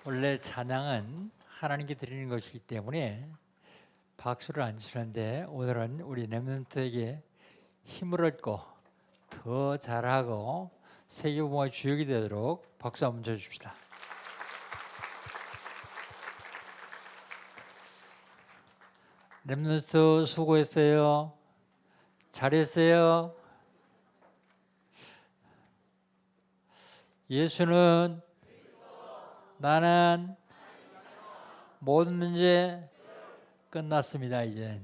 원래 찬양은 하나님께 드리는 것이기 때문에 박수를 안 치는데 오늘은 우리 렘넌트에게 힘을 얻고 더 잘하고 세계복음의 주역이 되도록 박수 한번 쳐줍시다. 렘넌트 수고했어요. 잘했어요. 예수는 나는 모든 문제 끝났습니다. 이제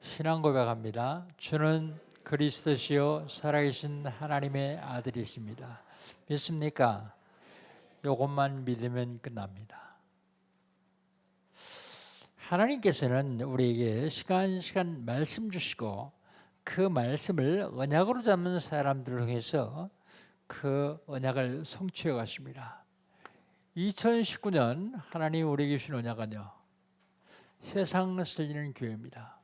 신앙 고백합니다. 주는 그리스도시요 살아계신 하나님의 아들이십니다. 믿습니까? 이것만 믿으면 끝납니다. 하나님께서는 우리에게 시간 말씀 주시고 그 말씀을 언약으로 잡는 사람들을 통해서 그 언약을 성취해 가십니다. 2019년 하나님 우리에게 주신 언약은요, 세상을 살리는 교회입니다.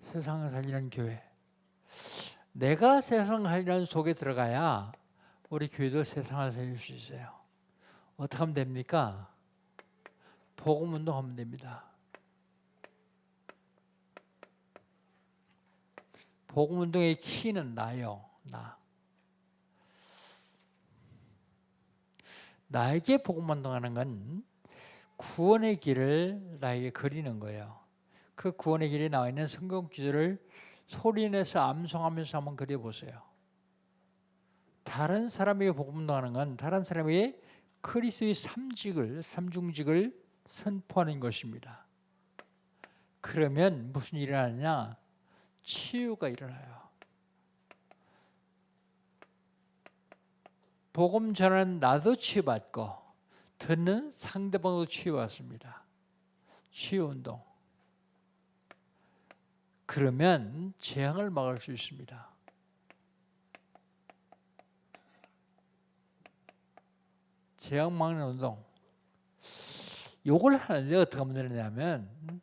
세상을 살리는 교회. 내가 세상을 살리는 속에 들어가야 우리 교회도 세상을 살릴 수 있어요. 어떻게 하면 됩니까? 복음 운동하면 됩니다. 복음 운동의 키는 나요. 나에게 복음 운동하는 건 구원의 길을 나에게 그리는 거예요. 그 구원의 길에 나와 있는 성경 구절을 소리내서 암송하면서 한번 그려보세요. 다른 사람에게 복음 운동하는 건 다른 사람에게 그리스도의 삼중직을 선포하는 것입니다. 그러면 무슨 일이 일어나냐? 치유가 일어나요. 복음 전하는 나도 치유받고 듣는 상대방도 치유받습니다. 치유운동. 그러면 재앙을 막을 수 있습니다. 재앙 막는 운동. 요걸 하는데 어떻게 하면 되느냐면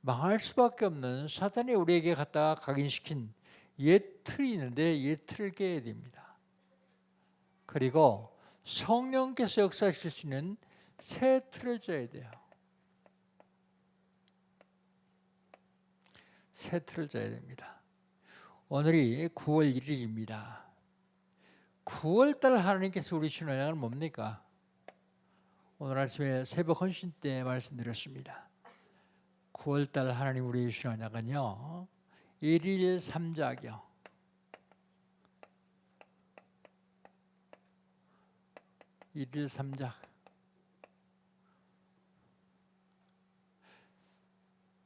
망할 수밖에 없는 사탄이 우리에게 갖다가 각인시킨 옛 틀이 있는데 옛 틀을 깨야 됩니다. 그리고 성령께서 역사하실 수 있는 새 틀을 짜야 돼요. 새 틀을 짜야 됩니다. 오늘이 9월 1일입니다. 9월달 하나님께서 우리 주신 언약은 뭡니까? 오늘 아침에 새벽 헌신 때 말씀드렸습니다. 9월달 하나님 우리 주신 언약은요, 1일 3작이요. 1일 3작.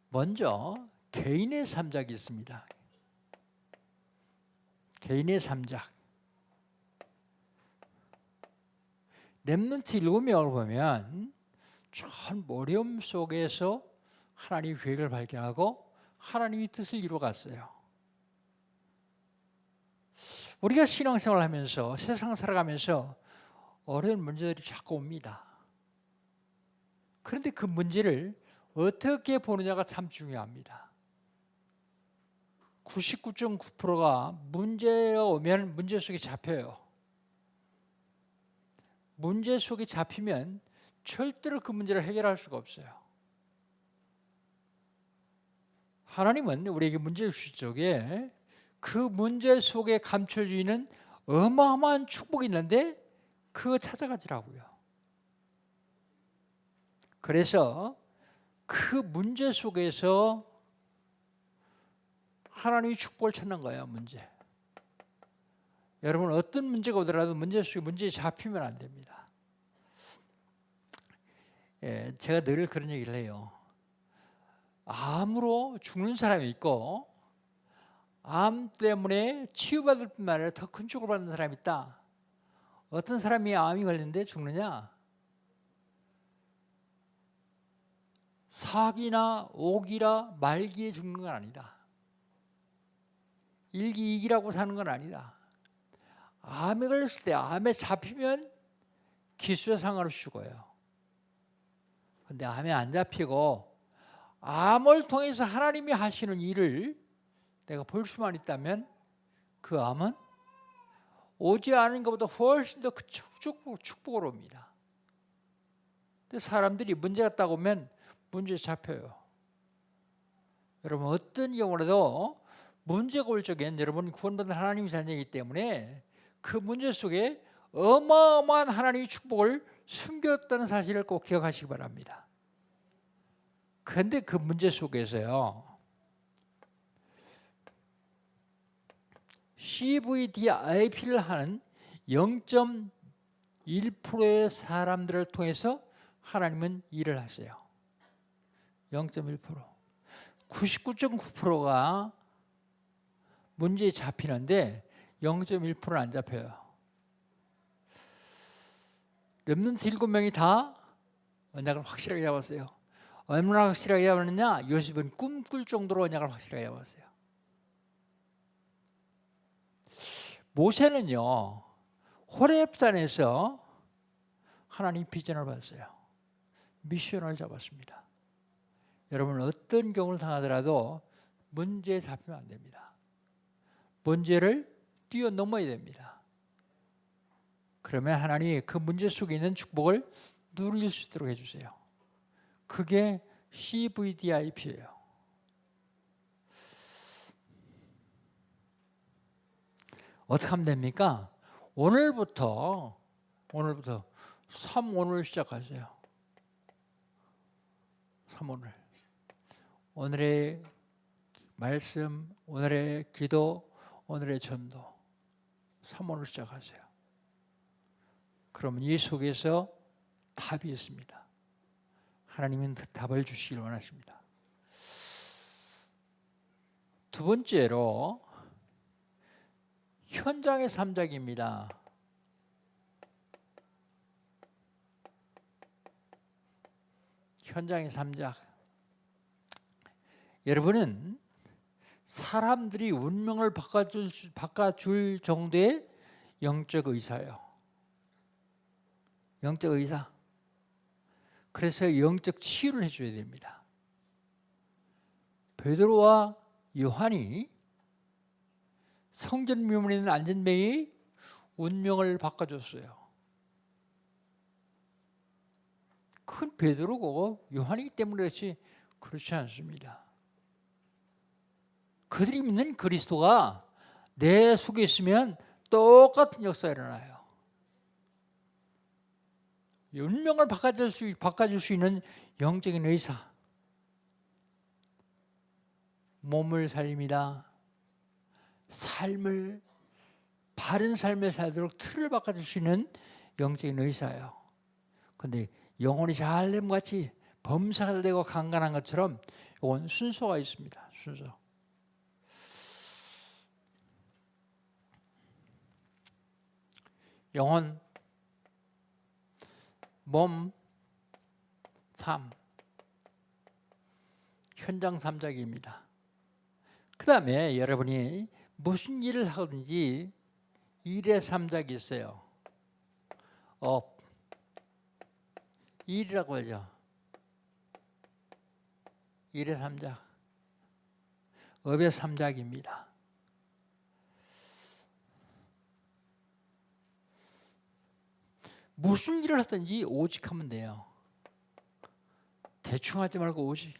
먼저 개인의 3작이 있습니다. 개인의 3작. 렘넌트 7명을 보면 전 어려움 속에서 하나님의 계획을 발견하고 하나님의 뜻을 이루어갔어요. 우리가 신앙생활을 하면서 세상 살아가면서 어려운 문제들이 자꾸 옵니다. 그런데 그 문제를 어떻게 보느냐가 참 중요합니다. 99.9%가 문제가 오면 문제 속에 잡혀요. 문제 속에 잡히면 절대로 그 문제를 해결할 수가 없어요. 하나님은 우리에게 문제를 주실 적에 그 문제 속에 감춰져 있는 어마어마한 축복이 있는데 그거 찾아가지라고요. 그래서 그 문제 속에서 하나님의 축복을 찾는 거예요. 문제. 여러분 어떤 문제가 오더라도 문제 속에 문제에 잡히면 안 됩니다. 제가 늘 그런 얘기를 해요. 암으로 죽는 사람이 있고 암 때문에 치유받을 뿐만 아니라 더 큰 축복을 받는 사람이 있다. 어떤 사람이 암이 걸리는데 죽느냐? 사기나 오기라 말기에 죽는 건 아니다. 일기이기라고 사는 건 아니다. 암에 걸렸을 때 암에 잡히면 기수에 상관없이 죽어요. 그런데 암에 안 잡히고 암을 통해서 하나님이 하시는 일을 내가 볼 수만 있다면 그 암은 오지 않은 것보다 훨씬 더 축복으로 옵니다. 근데 사람들이 문제가 딱 오면 문제에 잡혀요. 여러분 어떤 경우라도 문제가 올 적엔 여러분 구원받은 하나님의 자녀이기 때문에 그 문제 속에 어마어마한 하나님의 축복을 숨겼다는 사실을 꼭 기억하시기 바랍니다. 그런데 그 문제 속에서요, CVDIP를 하는 0.1%의 사람들을 통해서 하나님은 일을 하세요. 0.1%. 99.9%가 문제에 잡히는데 0.1%는 안 잡혀요. 렘넌트 7명이 다 언약을 확실하게 잡았어요. 얼마나 확실하게 잡았느냐? 요셉은 꿈꿀 정도로 언약을 확실하게 잡았어요. 모세는요, 호렙산에서 하나님 비전을 봤어요. 미션을 잡았습니다. 여러분 어떤 경우를 당하더라도 문제에 잡히면 안 됩니다. 문제를 뛰어넘어야 됩니다. 그러면 하나님이 그 문제 속에 있는 축복을 누릴 수 있도록 해주세요. 그게 CVDIP예요. 어떻게 하면 됩니까? 오늘부터 3오늘 시작하세요. 3오늘. 오늘의 말씀, 오늘의 기도, 오늘의 전도. 3오늘 시작하세요. 그러면 이 속에서 답이 있습니다. 하나님은 그 답을 주시길 원하십니다. 두 번째로 현장의 삼작입니다. 현장의 삼작. 여러분은 사람들이 운명을 바꿔줄 정도의 영적 의사예요. 영적 의사. 그래서 영적 치유를 해줘야 됩니다. 베드로와 요한이 성전 미문에 있는 안전뱅이 운명을 바꿔줬어요. 큰 베드로고 요한이기 때문에 그렇지 않습니다. 그들이 믿는 그리스도가 내 속에 있으면 똑같은 역사가 일어나요. 운명을 바꿔줄 수 있는 영적인 의사. 몸을 살립니다. 바른 삶을 살도록 틀을 바꿔줄 수 있는 영적인 의사예요. 그런데 영혼이 잘됨같이 범사가 되고 강간한 것처럼 이건 순서가 있습니다. 순서. 영혼, 몸, 삶, 현장 삼작입니다. 그 다음에 여러분이 무슨 일을 하든지 일의 삼작이 있어요. 업, 일이라고 하죠. 일의 삼작, 업의 삼작입니다. 무슨 일을 하든지 오직 하면 돼요. 대충 하지 말고 오직.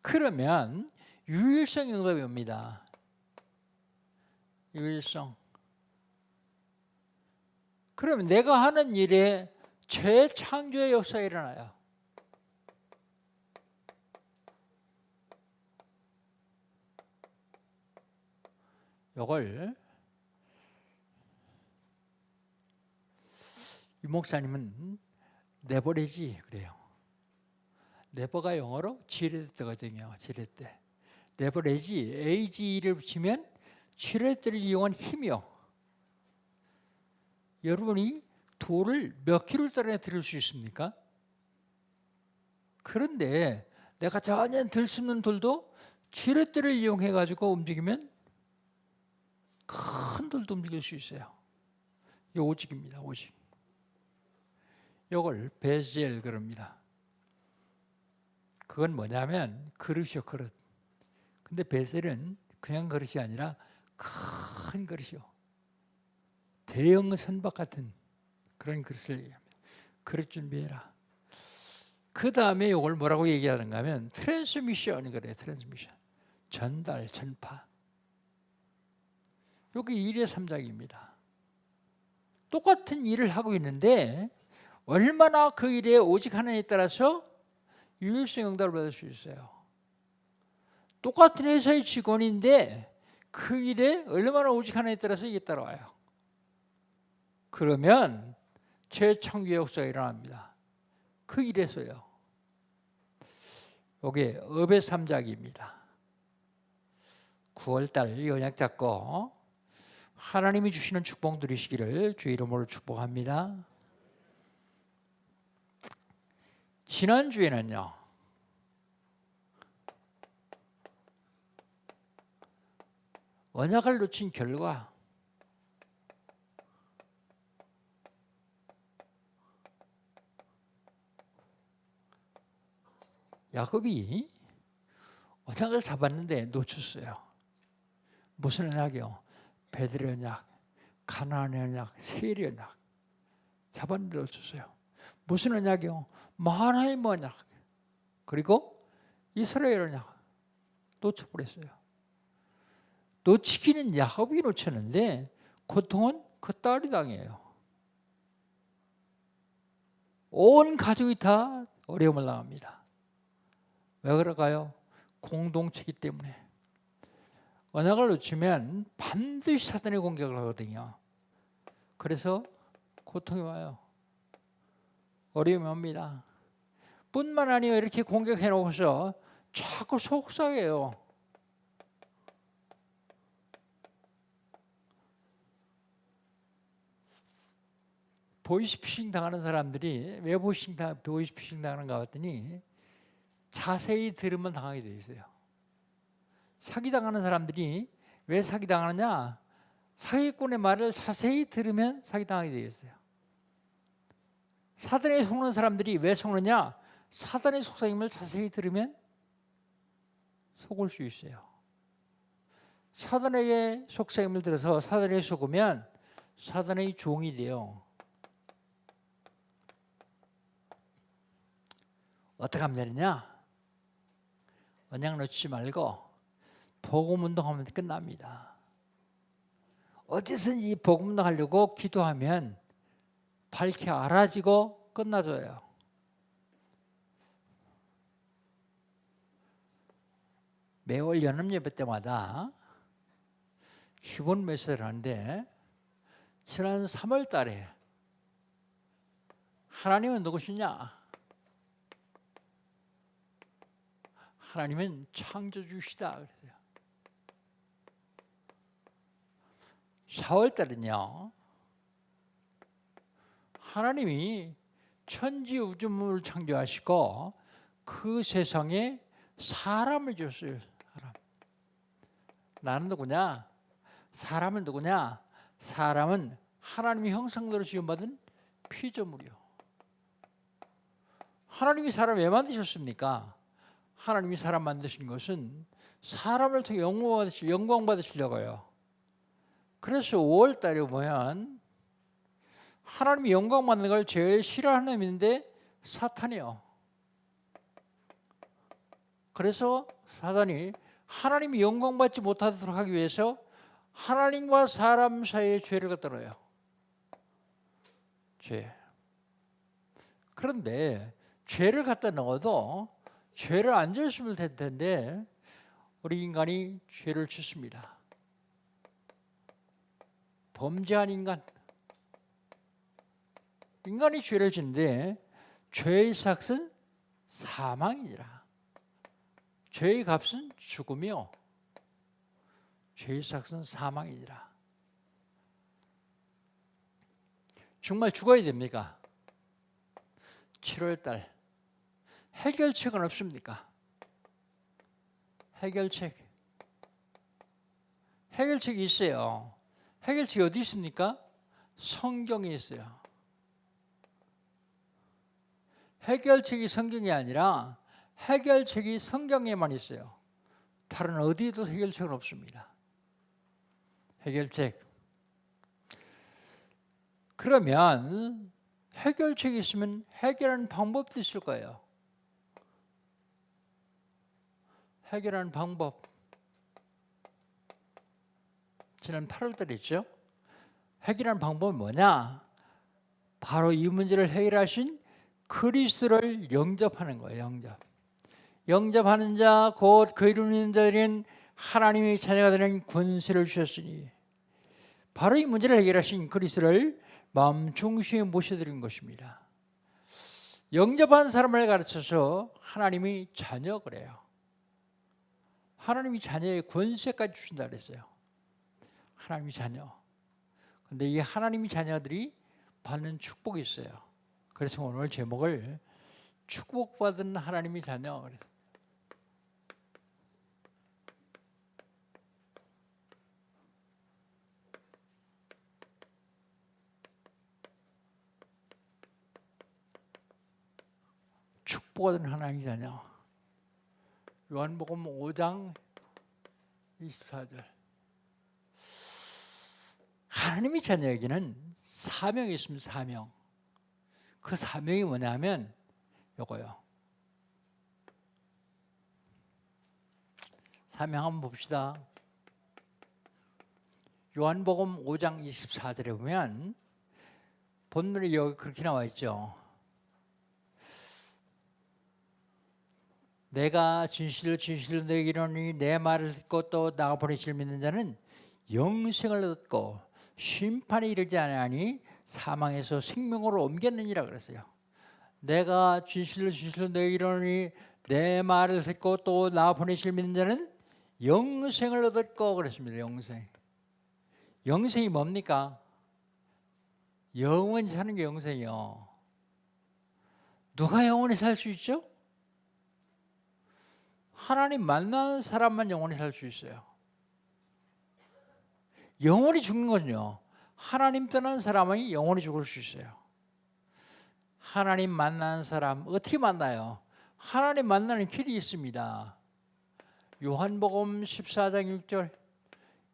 그러면 유일성 응답이 옵니다. 유일성. 그러면 내가 하는 일에 재창조의 역사가 일어나요. 이걸 유 목사님은 네버리지 그래요. 네버가 영어로 지렛대거든요. 지렛대. 네버리지 AG를 붙이면 지렛대를 이용한 힘이요. 여러분이 돌을 몇 킬로짜리 들을 수 있습니까? 그런데 내가 전혀 들 수 없는 돌도 지렛대를 이용해 가지고 움직이면 큰 돌도 움직일 수 있어요. 이게 오직입니다. 오직. 이걸 베젤 그럽니다. 그건 뭐냐면 그릇이요, 그릇. 근데 베셀은 그냥 그릇이 아니라 큰 그릇이요. 대형 선박 같은 그런 그릇을 얘기합니다. 그릇 준비해라. 그 다음에 이걸 뭐라고 얘기하는가 하면 트랜스미션 그래요. 트랜스미션. 전달, 전파. 여기 1의 3장입니다. 똑같은 일을 하고 있는데 얼마나 그 일에 오직 하나님에 따라서 유일성 응답을 받을 수 있어요. 똑같은 회사의 직원인데 그 일에 얼마나 오직 하나님에 따라서 이게 따라와요. 그러면 재창조의 역사가 일어납니다. 그 일에서요. 여기 업의 3장입니다. 9월달 연약 잡고 하나님이 주시는 축복 누리시기를 주의 이름으로 축복합니다. 지난주에는요. 언약을 놓친 결과 야곱이 언약을 잡았는데 놓쳤어요. 무슨 언약이요? 베델의 언약, 가나안의 언약, 세일의 언약 잡았는데 놓쳤어요. 무슨 언약이요? 하나님의 언약, 그리고 이스라엘 언약 놓쳐버렸어요. 놓치기는 야곱이 놓쳤는데 고통은 그 딸이 당해요. 온 가족이 다 어려움을 당합니다. 왜 그럴까요? 공동체이기 때문에. 언약을 놓치면 반드시 사단의 공격을 하거든요. 그래서 고통이 와요. 어려움이 옵니다. 뿐만 아니라 이렇게 공격해 놓고서 자꾸 속삭여요. 보이스피싱 당하는 사람들이 왜 보이스피싱 당하는가 봤더니 자세히 들으면 당하게 돼 있어요. 사기당하는 사람들이 왜 사기당하느냐? 사기꾼의 말을 자세히 들으면 사기당하게 돼 있어요. 사단에 속는 사람들이 왜 속느냐? 사단의 속삭임을 자세히 들으면 속을 수 있어요. 사단에게 속삭임을 들어서 사단에 속으면 사단의 종이 돼요. 어떻게 하면 되느냐? 언약 놓치지 말고 복음 운동하면 끝납니다. 어디서든지 복음 운동하려고 기도하면 밝히 알아지고 끝나줘요. 매월 연합 예배 때마다 기본 메시지를 하는데 지난 3월 달에 하나님은 누구시냐? 하나님은 창조주시다 그랬어요. 4월 달은요. 하나님이 천지 우주물을 창조하시고 그 세상에 사람을 줬어요. 사람. 나는 누구냐? 사람은 누구냐? 사람은 하나님의 형상대로 지음받은 피조물이요. 하나님이 사람 왜 만드셨습니까? 하나님이 사람 만드신 것은 사람을 통해 영광 받으시려고요. 그래서 5월 달에 보면 하나님이 영광 받는 걸 제일 싫어하는 놈인데 사탄이요. 그래서 사단이 하나님이 영광 받지 못하도록 하기 위해서 하나님과 사람 사이에 죄를 갖다 놓아요. 죄. 그런데 죄를 갖다 넣어도 죄를 안 지었으면 될 텐데 우리 인간이 죄를 짓습니다. 범죄한 인간이 죄를 짓는데 죄의 삭은 사망이니라. 죄의 값은 죽음이요 죄의 삭은 사망이니라. 정말 죽어야 됩니까? 7월달 해결책은 없습니까? 해결책이 있어요. 해결책이 어디 있습니까? 성경에 있어요. 해결책이 성경이 아니라 해결책이 성경에만 있어요. 다른 어디에도 해결책은 없습니다. 해결책. 그러면 해결책이 있으면 해결하는 방법도 있을 거예요. 해결하는 방법. 지난 8월달에 있죠. 해결하는 방법은 뭐냐? 바로 이 문제를 해결하신 그리스도를 영접하는 거예요. 영접하는 자 곧 그 이름을 믿는 자들은 하나님의 자녀가 되는 권세를 주셨으니, 바로 이 문제를 해결하신 그리스도를 마음 중심에 모셔드린 것입니다. 영접한 사람을 가르쳐서 하나님의 자녀 그래요. 하나님이 자녀의 권세까지 주신다 그랬어요. 하나님이 자녀. 근데 이 하나님의 자녀들이 받는 축복이 있어요. 그래서 오늘 제목을 축복받은 하나님의 자녀 그래서. 축복받은 하나님의 자녀. 요한복음 5장 24절. 하나님의 자녀에게는 사명이 있습니다. 사명. 그 사명이 뭐냐면 요거요. 사명 한번 봅시다. 요한복음 5장 24절에 보면 본문에 여기 그렇게 나와 있죠. 내가 진실로 너에게 이르노니 내 말을 듣고 또 나가 보내실 믿는 자는 영생을 얻고 심판에 이르지 아니하니 사망에서 생명으로 옮겼느니라 그랬어요. 내가 진실로 너에게 이르노니 내 말을 듣고 또 나가 보내실 믿는 자는 영생을 얻고 그랬습니다. 영생이 뭡니까? 영원히 사는 게 영생이요. 누가 영원히 살 수 있죠? 하나님 만나는 사람만 영원히 살 수 있어요. 영원히 죽는 거는요, 하나님 떠난 사람이 영원히 죽을 수 있어요. 하나님 만나는 사람 어떻게 만나요? 하나님 만나는 길이 있습니다. 요한복음 14장 6절,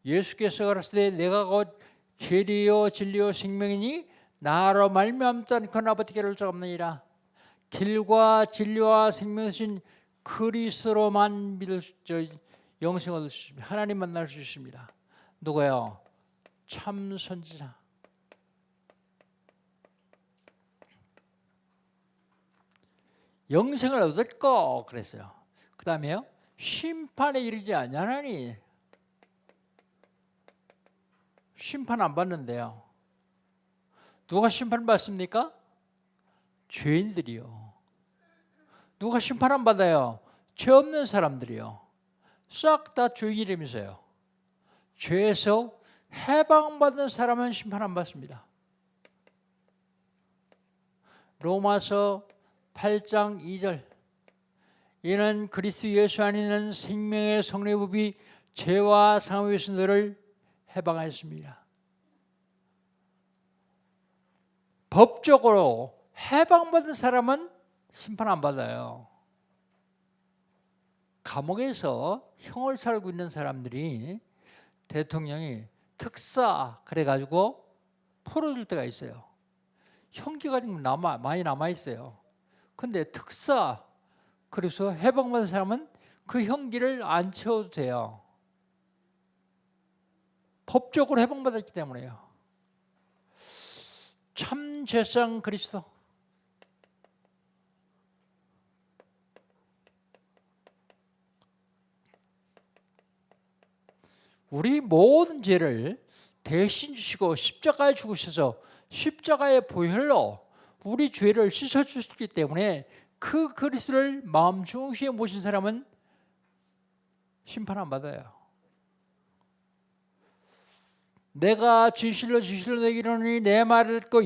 예수께서 가라사대 내가 곧 길이요 진리요 생명이니 나로 말미암지 않고는 아버지께 이를 수 없느니라. 길과 진리와 생명이신 그리스도로만 믿을 영생을 얻을 수 있습니다. 하나님 만날 수 있습니다. 누구요? 참 선지자. 영생을 얻었고 그랬어요. 그 다음에요, 심판에 이르지 아니하나니. 심판 안 받는데요. 누가 심판 받습니까? 죄인들이요. 누가 심판 안 받아요? 죄 없는 사람들이요. 싹 다 죄인이라면서요. 죄에서 해방받은 사람은 심판 안 받습니다. 로마서 8장 2절, 이는 그리스도 예수 안에 있는 생명의 성령의 법이 죄와 상함에서 너를 해방하였습니다. 법적으로 해방받은 사람은 심판 안 받아요. 감옥에서 형을 살고 있는 사람들이 대통령이 특사 그래가지고 풀어줄 때가 있어요. 형기가 많이 남아있어요. 근데 특사, 그래서 해방받은 사람은 그 형기를 안 채워도 돼요. 법적으로 해방받았기 때문에요. 참 제상 그리스도. 우리 모든 죄를 대신 주시고 십자가에 죽으셔서 십자가의 보혈로 우리 죄를 씻어주셨기 때문에 그 그리스도를 마음 중심에 모신 사람은 심판 안 받아요. 내가 진실로 너에게 이르노니 내 말을 듣고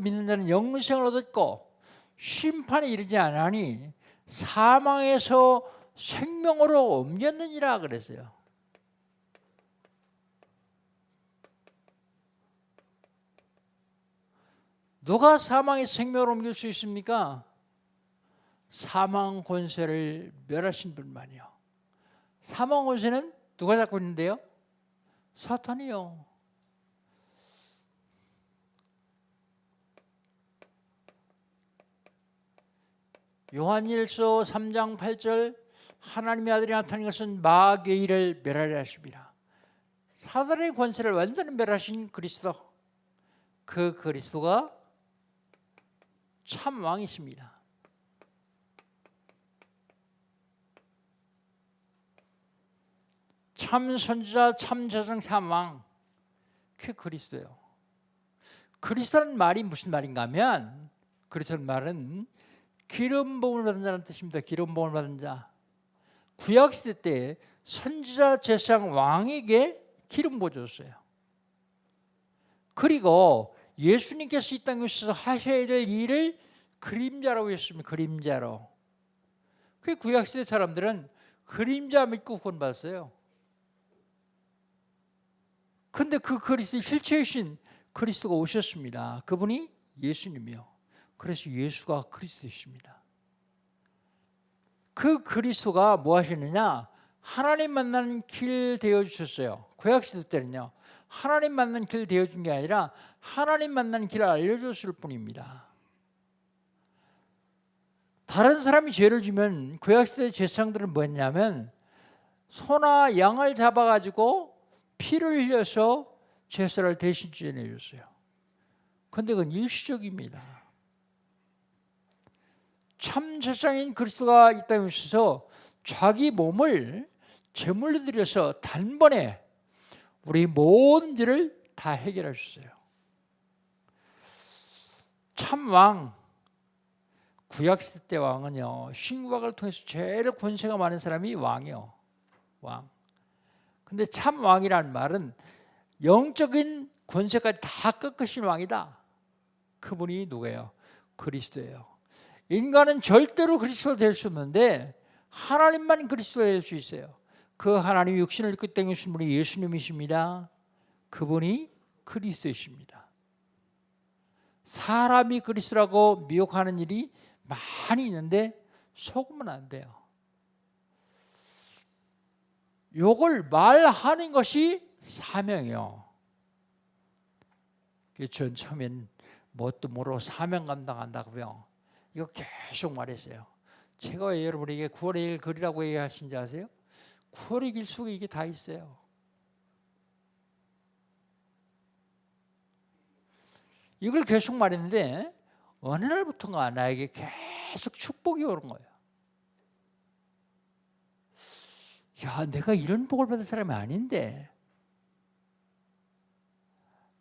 믿는 자는 영생을 얻었고 심판에 이르지 아니하니 사망에서 생명으로 옮겼느니라 그랬어요. 누가 사망의 생명으로 옮길 수 있습니까? 사망 권세를 멸하신 분만이요. 사망 권세는 누가 잡고 있는데요? 사탄이요. 요한일서 3장 8절 하나님의 아들이 나타난 것은 마귀의 일을 멸하려 하심이라. 사단의 권세를 완전히 멸하신 그리스도, 그 그리스도가 참 왕이십니다. 참 선지자, 참 저승, 참 왕, 그 그리스도예요. 그리스도라는 말이 무슨 말인가 하면, 그리스도라는 말은 기름 부음을 받은 자라는 뜻입니다. 기름 부음을 받은 자. 구약시대 때 선지자, 제사장, 왕에게 기름 부어줬어요. 그리고 예수님께서 이 땅에 오셔서 하셔야 될 일을 그림자라고 했습니다. 그림자로. 그 구약시대 사람들은 그림자 믿고 구원받았어요. 근데 그 그리스도 실체이신 그리스도가 오셨습니다. 그분이 예수님이요. 그래서 예수가 그리스도이십니다. 그 그리스도가 뭐 하시느냐? 하나님 만나는 길 되어주셨어요. 구약시대 때는요, 하나님 만나는 길 되어준 게 아니라 하나님 만나는 길을 알려줬을 뿐입니다. 다른 사람이 죄를 지면 구약시대 제사장들은 뭐였냐면 소나 양을 잡아가지고 피를 흘려서 제사를 대신 지내줬어요. 그런데 그건 일시적입니다. 참 제사장인 그리스도가 이 땅에 오셔서 자기 몸을 제물로 드려서 단번에 우리 모든 죄를 다 해결하셨어요. 참 왕, 구약시대 때 왕은요, 신구약을 통해서 제일 권세가 많은 사람이 왕이요. 왕. 근데 참 왕이라는 말은 영적인 권세까지 다 꺾으신 왕이다. 그분이 누구예요? 그리스도예요. 인간은 절대로 그리스도가 될 수 없는데 하나님만 그리스도가 될 수 있어요. 그 하나님이 육신을 입고 땅에 오신 분이 예수님이십니다. 그분이 그리스도이십니다. 사람이 그리스도라고 미혹하는 일이 많이 있는데 속으면 안 돼요. 요걸 말하는 것이 사명이요. 전 처음엔 뭣도 모르고 사명 감당한다고요. 이거 계속 말했어요. 제가 왜 여러분에게 9월의 일 글이라고 얘기하신지 아세요? 9월의 길 속에 이게 다 있어요. 이걸 계속 말했는데 어느 날부터가 나에게 계속 축복이 오는 거예요. 야, 내가 이런 복을 받을 사람이 아닌데,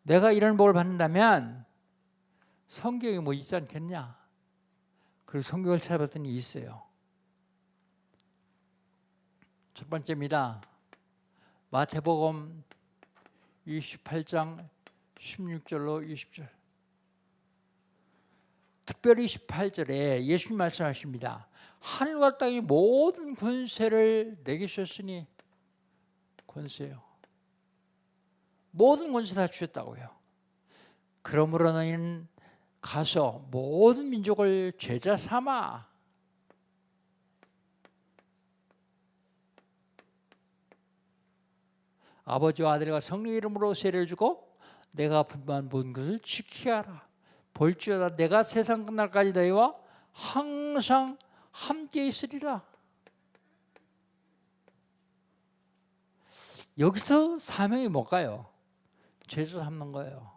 내가 이런 복을 받는다면 성경에 뭐 있지 않겠냐? 그리고 성경을 찾아봤더니 있어요. 첫 번째입니다. 마태복음 28장 16절로 20절. 특별히 18절에 예수님 말씀하십니다. 하늘과 땅의 모든 권세를 내게 주셨으니, 권세요. 모든 권세 다 주셨다고요. 그러므로 너희는 가서 모든 민족을 제자 삼아 아버지와 아들과 성령 이름으로 세례를 주고 내가 분부한 모든 것을 지키게 하라. 볼지어다 내가 세상 끝날까지 너희와 항상 함께 있으리라. 여기서 사명이 뭘까요? 제자 삼는 거예요.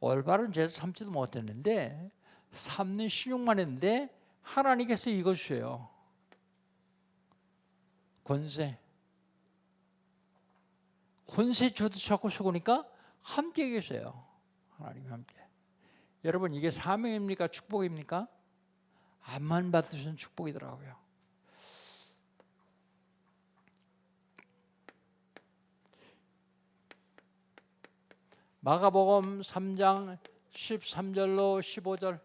올바른 제자 삼지도 못했는데 삼는 신용만 했는데 하나님께서 이거 주셔요. 권세. 권세 주셔서 속으니까 함께 계세요. 하나님 함께. 여러분 이게 사명입니까? 축복입니까? 암만 받으시는 축복이더라고요. 마가복음 3장 13절로 15절.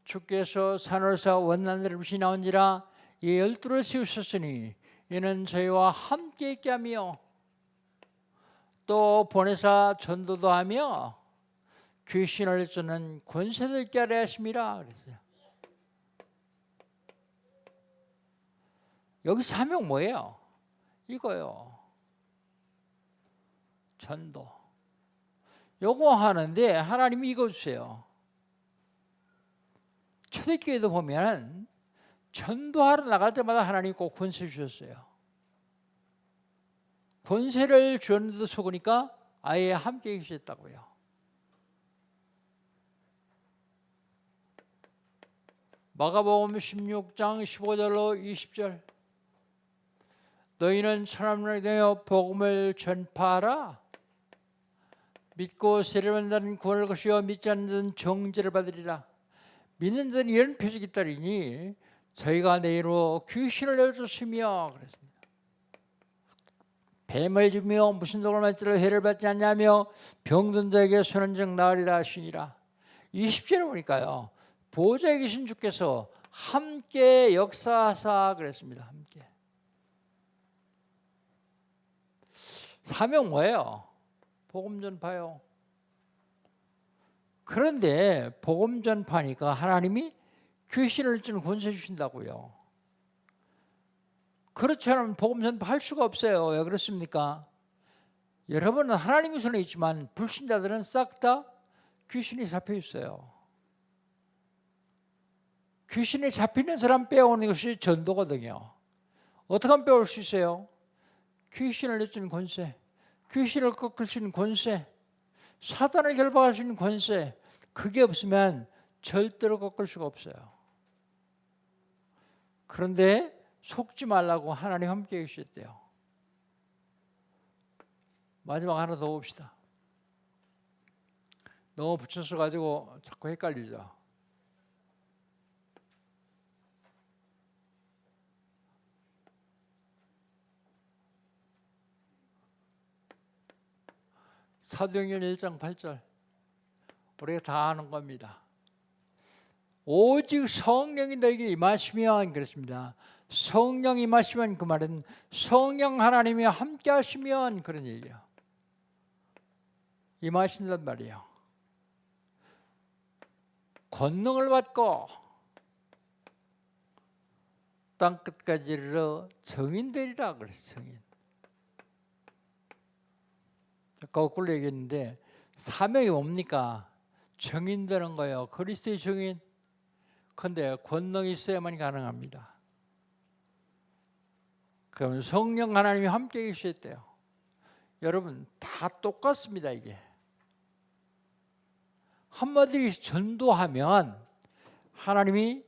주께서 산으로서 원난을 입으시 나온지라 이 12를 세우셨으니 이는 저희와 함께 있게 하며 또 보내사 전도도 하며 귀신을 쫓는 권세도 있게 하려 하심이라 그랬어요. 여기 사명 뭐예요? 이거요. 전도. 요거 하는데 하나님이 이거 주세요. 초대교회도 보면 전도하러 나갈 때마다 하나님이 꼭 권세 주셨어요. 권세를 주었는데도 속으니까 아예 함께 계셨다고요. 마가복음 16장 15절로 20절. 너희는 사람을 되어 복음을 전파하라. 믿고 세례를 받는 구원을 것이요 믿지 않는 자는 정죄를 받으리라. 믿는 자는 이런 표적이 있다리니 저희가 내일로 귀신을 내쫓으며 그랬습니다. 뱀을 집으며 무슨 독을 맞지를 해를 받지 않냐며 병든 자에게 손은즉 나으리라 하시니라. 20절에 보니까요. 보좌에 계신 주께서 함께 역사하사 그랬습니다. 함께. 사명 뭐예요? 복음 전파요. 그런데 복음 전파니까 하나님이 귀신을 쫓는 권세 주신다고요. 그렇지 않으면 복음 전파할 수가 없어요. 왜 그렇습니까? 여러분은 하나님의 손에 있지만 불신자들은 싹 다 귀신이 잡혀 있어요. 귀신이 잡히는 사람 빼오는 것이 전도거든요. 어떻게 하면 빼올 수 있어요? 귀신을 내쫓는 권세, 귀신을 꺾을 수 있는 권세, 사단을 결박할 수 있는 권세, 그게 없으면 절대로 꺾을 수가 없어요. 그런데 속지 말라고 하나님 함께 계셨대요. 마지막 하나 더 봅시다. 너무 붙여서 가지고 자꾸 헷갈리죠. 사도행전 1장 8절. 우리가 다 아는 겁니다. 오직 성령이 너에게 임하시면 그랬습니다. 성령이 임하시면 그 말은 성령 하나님이 함께 하시면 그런 얘기예요. 임하신단 말이에요. 권능을 받고 땅끝까지 이르러 정인 되리라 그랬어요. 정인. 거꾸로 얘기했는데 사명이 뭡니까? 정인 되는 거예요. 그리스도의 정인. 그런데 권능이 있어야만 가능합니다. 그러면 성령 하나님이 함께 계셨대요. 여러분 다 똑같습니다. 이게 한마디로 전도하면 하나님이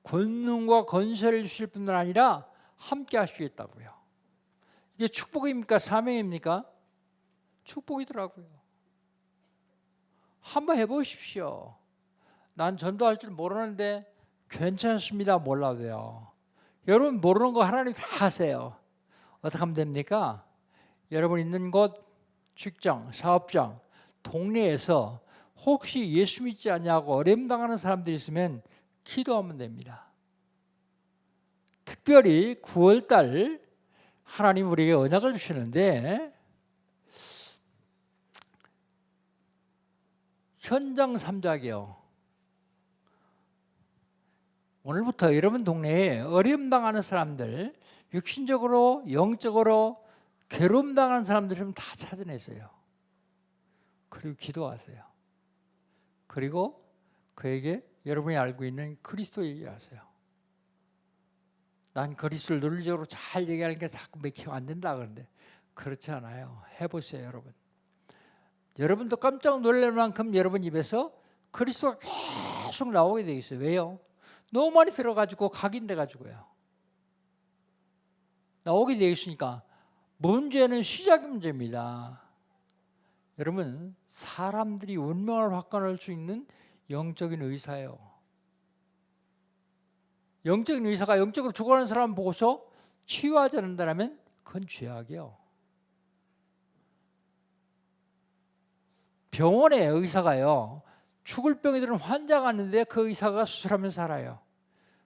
권능과 권세를 주실 뿐만 아니라 함께 하시겠다고요. 이게 축복입니까? 사명입니까? 축복이더라고요. 한번 해보십시오. 난 전도할 줄 모르는데 괜찮습니다. 몰라도요. 여러분 모르는 거 하나님 다 하세요. 어떻게 하면 됩니까? 여러분 있는 곳, 직장, 사업장, 동네에서 혹시 예수 믿지 않냐고 어려움당하는 사람들이 있으면 기도하면 됩니다. 특별히 9월달 하나님 우리에게 언약을 주시는데 현장 3작이요. 오늘부터 여러분 동네에 어려움당하는 사람들, 육신적으로 영적으로 괴로움당하는 사람들 좀 다 찾아내세요. 그리고 기도하세요. 그리고 그에게 여러분이 알고 있는 그리스도 얘기하세요. 난 그리스도를 논리적으로 잘 얘기하니까 자꾸 맥히고 안 된다 그러는데 그렇지 않아요. 해보세요. 여러분. 여러분도 깜짝 놀랄 만큼 여러분 입에서 그리스도가 계속 나오게 돼 있어요. 왜요? 너무 많이 들어가지고 각인돼 가지고요. 나오게 돼 있으니까 문제는 시작 문제입니다. 여러분 사람들이 운명을 바꿔놓을 수 있는 영적인 의사예요. 영적인 의사가 영적으로 죽어가는 사람 보고서 치유하지 않는다면 그건 죄악이에요. 병원의 의사가요. 죽을 병이 들은 환자가 왔는데 그 의사가 수술하면 살아요.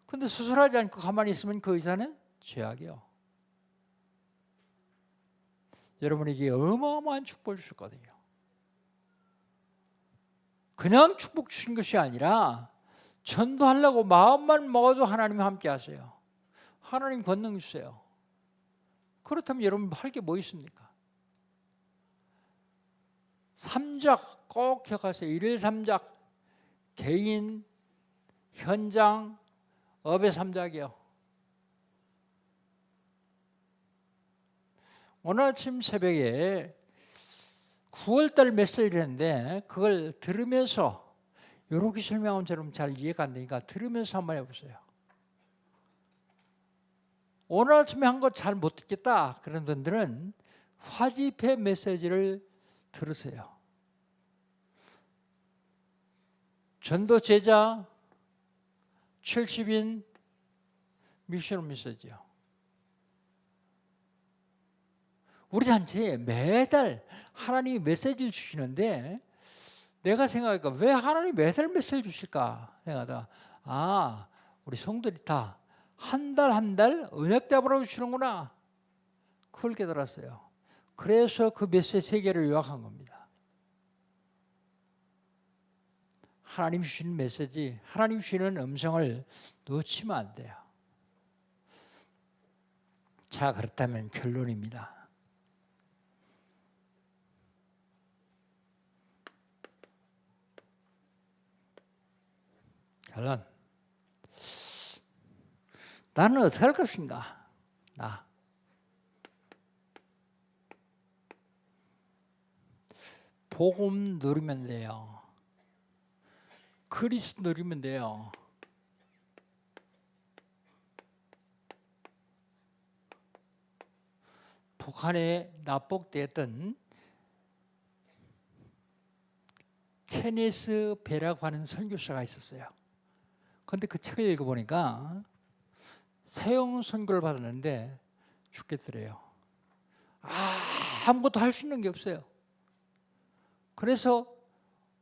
근데 수술하지 않고 가만히 있으면 그 의사는 죄악이에요. 여러분에게 어마어마한 축복을 주셨거든요. 그냥 축복 주신 것이 아니라 전도하려고 마음만 먹어도 하나님이 함께 하세요. 하나님 권능 주세요. 그렇다면 여러분 할 게 뭐 있습니까? 삼작 꼭 기억하세요. 일일 삼작, 개인, 현장, 업의 삼작이요. 오늘 아침 새벽에 9월달 메시지를 했는데 그걸 들으면서 이렇게 설명하면 여러분 잘 이해가 안 되니까 들으면서 한번 해보세요. 오늘 아침에 한 거 잘 못 듣겠다 그런 분들은 화집회 메시지를 들으세요. 전도 제자 70인 미션 메시지요. 우리 단체에 매달 하나님이 메시지를 주시는데 내가 생각하니까 왜 하나님이 매달 메시지를 주실까 생각하다가 우리 성도들이 다 한 달 한 달 언약 잡으라고 주시는구나. 그걸 깨달았어요. 그래서 그 메시지 3개를 요약한 겁니다. 하나님 주시는 메시지, 하나님 주시는 음성을 놓치면 안 돼요. 자, 그렇다면 결론입니다. 결론. 나는 어떻게 할 것인가? 복음 누리면 돼요. 그리스도 누리면 돼요. 북한에 납북됐던 케네스 베라고 하는 선교사가 있었어요. 그런데 그 책을 읽어보니까 사형 선고를 받았는데 죽겠더래요. 아무것도 할 수 있는 게 없어요. 그래서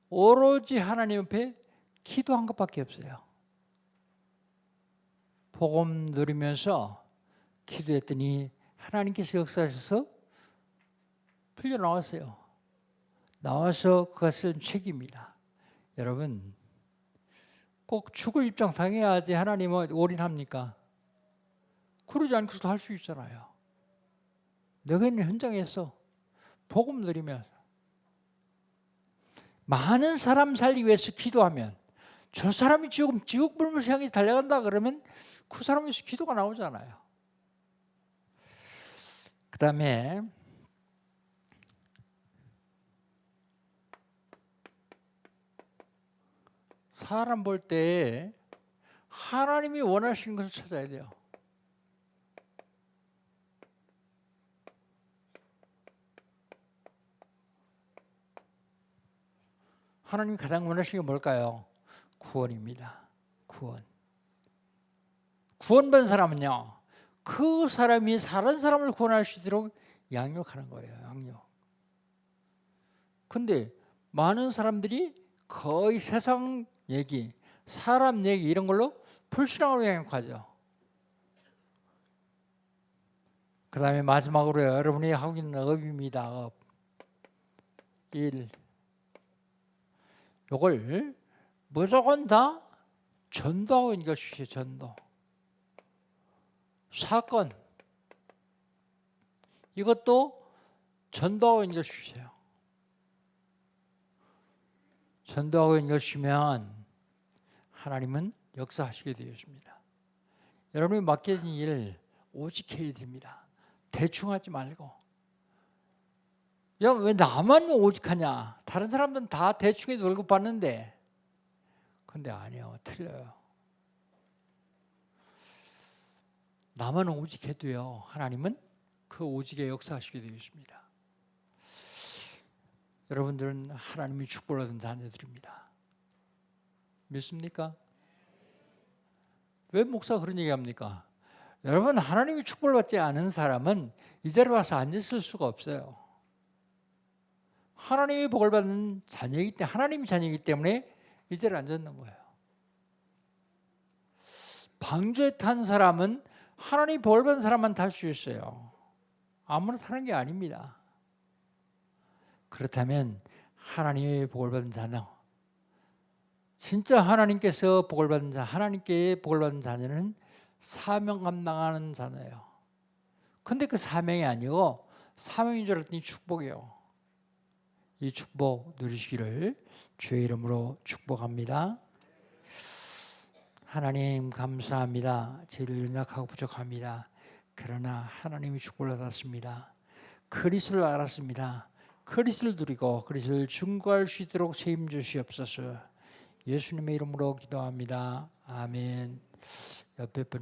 오로지 하나님 앞에 기도한 것밖에 없어요. 복음 누리면서 기도했더니 하나님께서 역사하셔서 풀려 나왔어요. 나와서 그것을 책입니다. 여러분 꼭 죽을 입장 당해야지 하나님은 올인합니까? 그러지 않고서도 할 수 있잖아요. 내가 있는 현장에서 복음 누리면서 많은 사람 살기 위해서 기도하면 저 사람이 지금 지옥불을 향해서 달려간다 그러면 그 사람에서 기도가 나오잖아요. 그 다음에 사람 볼 때 하나님이 원하시는 것을 찾아야 돼요. 하나님이 가장 원하시는 게 뭘까요? 구원입니다. 구원받은 사람은요, 그 사람이 다른 사람을 구원할 수 있도록 양육하는 거예요. 양육. 근데 많은 사람들이 거의 세상 얘기, 사람 얘기 이런 걸로 불신앙으로 양육하죠. 그 다음에 마지막으로 여러분이 하고 있는 업입니다. 업. 1. 요걸 무조건 다 전도하고 있는 것이죠. 전도. 사건. 이것도 전도하고 있는 것이죠. 전도하고 있는 것이면 하나님은 역사하시게 되었습니다. 여러분이 맡겨진 일 오직 해야 됩니다. 대충 하지 말고. 야, 왜 나만 오직하냐? 다른 사람들은 다 대충 해도 월급 받는데. 근데 아니요. 틀려요. 나만 오직해도요. 하나님은 그 오직에 역사하시게 되겠습니다. 여러분들은 하나님이 축복을 얻은 자녀들입니다. 믿습니까? 왜 목사가 그런 얘기합니까? 여러분 하나님이 축복을 받지 않은 사람은 이 자리에 와서 앉았을 수가 없어요. 하나님이 복을 받는 자녀이기 때문에 하나님이 자녀이기 때문에 이 자리에 앉았는 거예요. 방주에 탄 사람은 하나님이 복을 받은 사람만 탈 수 있어요. 아무나 타는 게 아닙니다. 그렇다면 하나님의 복을 받은 자녀, 진짜 하나님께서 복을 받은 자, 하나님께 복을 받은 자녀는 사명 감당하는 자네요. 근데 그 사명이 아니고 사명인 줄 알았더니 축복이에요. 이 축복 누리시기를 주의 이름으로 축복합니다. 하나님 감사합니다. 저희를 연약하고 부족합니다. 그러나 하나님이 축복을 받았습니다. 그리스도를 알았습니다. 그리스도를 누리고 그리스도를 증거할 수 있도록 책임 주시옵소서. 예수님의 이름으로 기도합니다. 아멘. 옆에 분